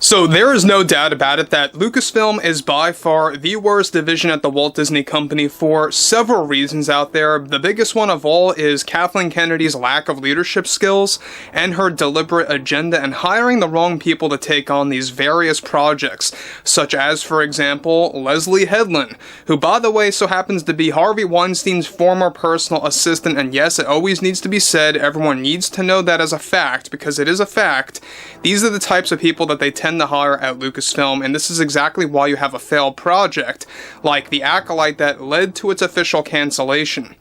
So there is no doubt about it that Lucasfilm is by far the worst division at the Walt Disney Company for several reasons out there. The biggest one of all is Kathleen Kennedy's lack of leadership skills and her deliberate agenda and hiring the wrong people to take on these various projects, such as, for example, Leslye Headland, who, by the way, so happens to be Harvey Weinstein's former personal assistant, and yes, it always needs to be said, everyone needs to know that as a fact, because it is a fact. These are the types of people that they tend to hire at Lucasfilm, and this is exactly why you have a failed project, like the Acolyte that led to its official cancellation.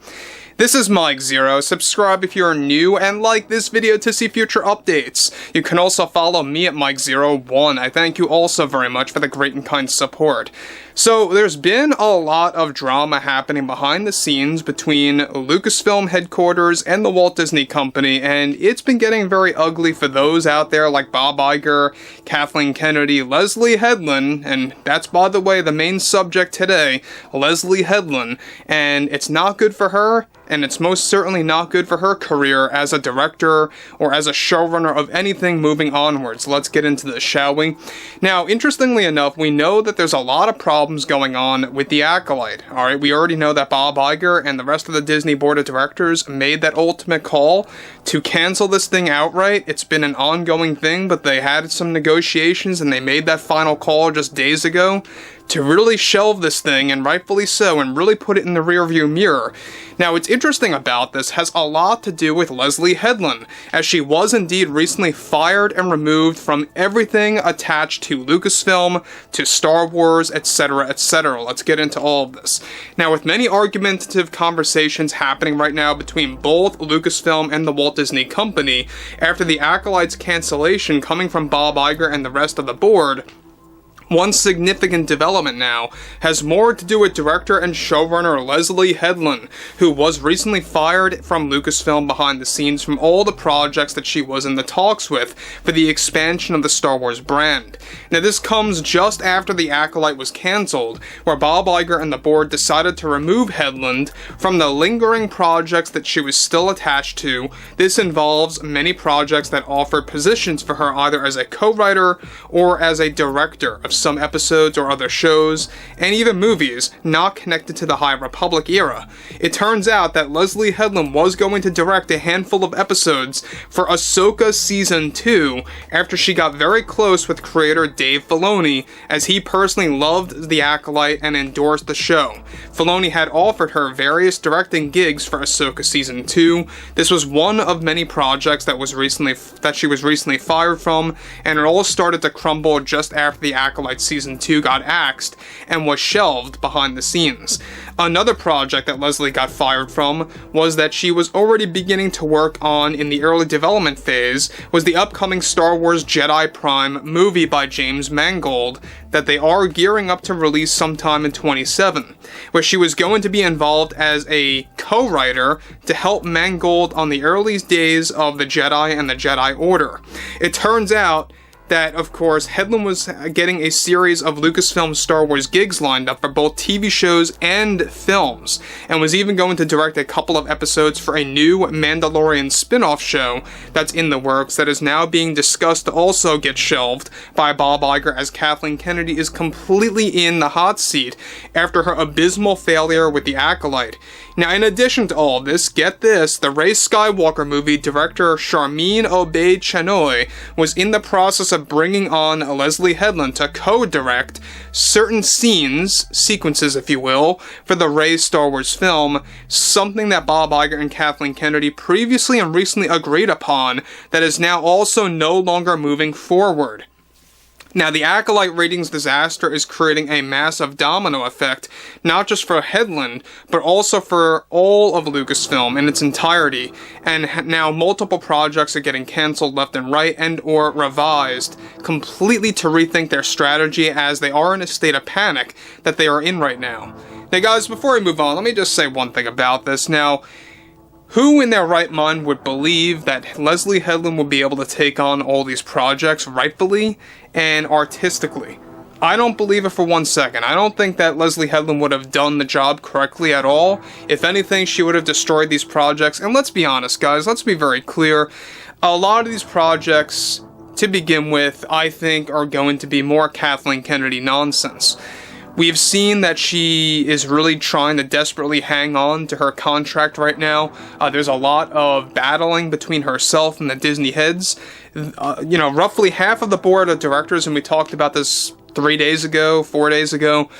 This is Mike Zero. Subscribe if you're new, and like this video to see future updates. You can also follow me at Mike01. I thank you also very much for the great and kind support. So, there's been a lot of drama happening behind the scenes between Lucasfilm headquarters and the Walt Disney Company, and it's been getting very ugly for those out there like Bob Iger, Kathleen Kennedy, Leslye Headland, and that's, by the way, the main subject today, Leslye Headland, and it's not good for her, and it's most certainly not good for her career as a director or as a showrunner of anything moving onwards. Let's get into this, shall we? Now, interestingly enough, we know that there's a lot of problems going on with the Acolyte. Alright, we already know that Bob Iger and the rest of the Disney board of directors made that ultimate call to cancel this thing outright. It's been an ongoing thing, but they had some negotiations and they made that final call just days ago to really shelve this thing, and rightfully so, and really put it in the rearview mirror. Now, what's interesting about this has a lot to do with Leslye Headland, as she was indeed recently fired and removed from everything attached to Lucasfilm, to Star Wars, etc., etc. Let's get into all of this. Now, with many argumentative conversations happening right now between both Lucasfilm and the Walt Disney Company, after the Acolyte's cancellation coming from Bob Iger and the rest of the board, one significant development now has more to do with director and showrunner Leslye Headland, who was recently fired from Lucasfilm behind the scenes from all the projects that she was in the talks with for the expansion of the Star Wars brand. Now, this comes just after the Acolyte was cancelled, where Bob Iger and the board decided to remove Headland from the lingering projects that she was still attached to. This involves many projects that offered positions for her either as a co-writer or as a director of some episodes or other shows, and even movies not connected to the High Republic era. It turns out that Leslye Headland was going to direct a handful of episodes for Ahsoka Season 2 after she got very close with creator Dave Filoni, as he personally loved The Acolyte and endorsed the show. Filoni had offered her various directing gigs for Ahsoka Season 2. This was one of many projects that she was recently fired from, and it all started to crumble just after The Acolyte Season 2 got axed and was shelved behind the scenes. Another project that Leslye got fired from was that she was already beginning to work on in the early development phase was the upcoming Star Wars Jedi Prime movie by James Mangold that they are gearing up to release sometime in 2027, where she was going to be involved as a co-writer to help Mangold on the early days of the Jedi and the Jedi Order. It turns out that, of course, Headland was getting a series of Lucasfilm Star Wars gigs lined up for both TV shows and films, and was even going to direct a couple of episodes for a new Mandalorian spin-off show that's in the works that is now being discussed to also get shelved by Bob Iger, as Kathleen Kennedy is completely in the hot seat after her abysmal failure with The Acolyte. Now, in addition to all this, get this, the Rey Skywalker movie director Sharmeen Obaid-Chinoy was in the process of bringing on Leslye Headland to co-direct certain sequences, if you will, for the Rey Star Wars film, something that Bob Iger and Kathleen Kennedy previously and recently agreed upon that is now also no longer moving forward. Now, the Acolyte ratings disaster is creating a massive domino effect, not just for Headland, but also for all of Lucasfilm in its entirety, and now multiple projects are getting cancelled left and right and or revised completely to rethink their strategy, as they are in a state of panic that they are in right now. Now, guys, before we move on, let me just say one thing about this. Now, who in their right mind would believe that Leslye Headland would be able to take on all these projects rightfully and artistically? I don't believe it for 1 second. I don't think that Leslye Headland would have done the job correctly at all. If anything, she would have destroyed these projects. And let's be honest, guys, let's be very clear. A lot of these projects to begin with, I think are going to be more Kathleen Kennedy nonsense. We've seen that she is really trying to desperately hang on to her contract right now. There's a lot of battling between herself and the Disney heads. Roughly half of the board of directors, and we talked about this 4 days ago,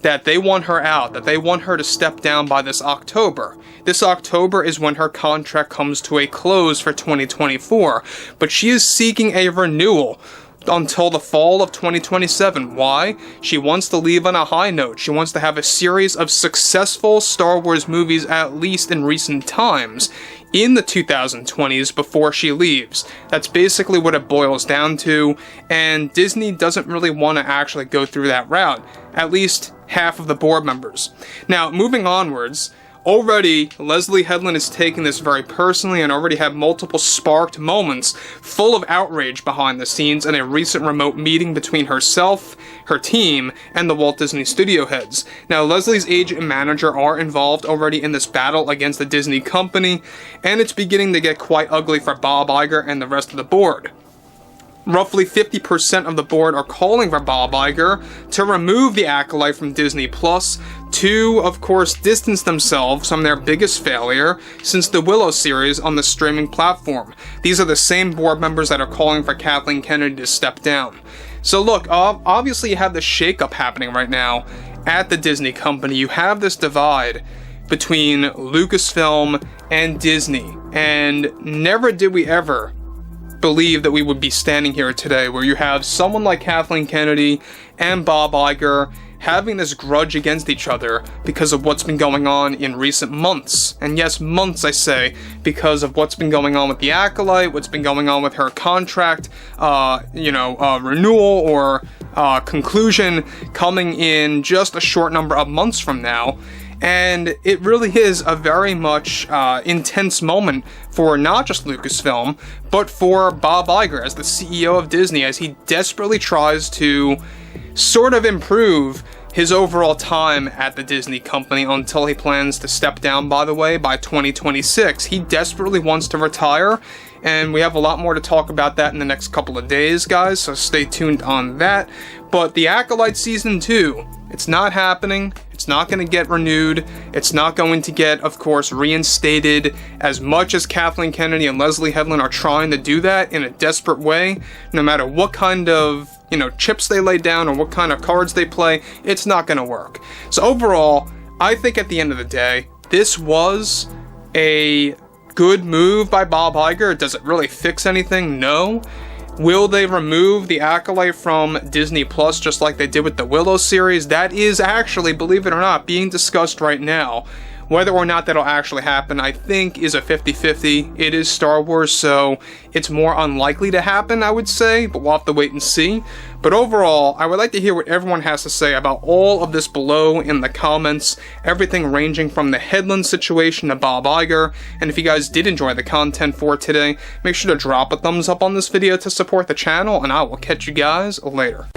that they want her out, that they want her to step down by this October. This October is when her contract comes to a close for 2024, but she is seeking a renewal until the fall of 2027. Why? She wants to leave on a high note. She wants to have a series of successful Star Wars movies, at least in recent times, in the 2020s before she leaves. That's basically what it boils down to, and Disney doesn't really want to actually go through that route. At least half of the board members. Now, moving onwards, already Leslye Headland is taking this very personally and already had multiple sparked moments full of outrage behind the scenes in a recent remote meeting between herself, her team, and the Walt Disney Studio heads. Now, Leslie's agent and manager are involved already in this battle against the Disney company, and it's beginning to get quite ugly for Bob Iger and the rest of the board. Roughly 50% of the board are calling for Bob Iger to remove the Acolyte from Disney+, to, of course, distance themselves from their biggest failure since the Willow series on the streaming platform. These are the same board members that are calling for Kathleen Kennedy to step down. So look, obviously you have this shakeup happening right now at the Disney company. You have this divide between Lucasfilm and Disney, and never did we ever believe that we would be standing here today where you have someone like Kathleen Kennedy and Bob Iger having this grudge against each other because of what's been going on in recent months. And yes, months I say, because of what's been going on with the Acolyte, what's been going on with her contract, renewal or conclusion coming in just a short number of months from now. And it really is a very much intense moment for not just Lucasfilm, but for Bob Iger as the CEO of Disney, as he desperately tries to sort of improve his overall time at the Disney company until he plans to step down, by the way, by 2026. He desperately wants to retire, and we have a lot more to talk about that in the next couple of days, guys, so stay tuned on that. But the Acolyte Season 2, it's not happening. It's not going to get renewed. It's not going to get, of course, reinstated. As much as Kathleen Kennedy and Leslye Headland are trying to do that in a desperate way, no matter what kind of, chips they lay down or what kind of cards they play, it's not going to work. So overall, I think at the end of the day, this was a good move by Bob Iger. Does it really fix anything? No. Will they remove the Acolyte from Disney Plus just like they did with the Willow series? That is actually, believe it or not, being discussed right now. Whether or not that'll actually happen, I think, is a 50-50. It is Star Wars, so it's more unlikely to happen, I would say, but we'll have to wait and see. But overall, I would like to hear what everyone has to say about all of this below in the comments, everything ranging from the Headland situation to Bob Iger. And if you guys did enjoy the content for today, make sure to drop a thumbs up on this video to support the channel, and I will catch you guys later.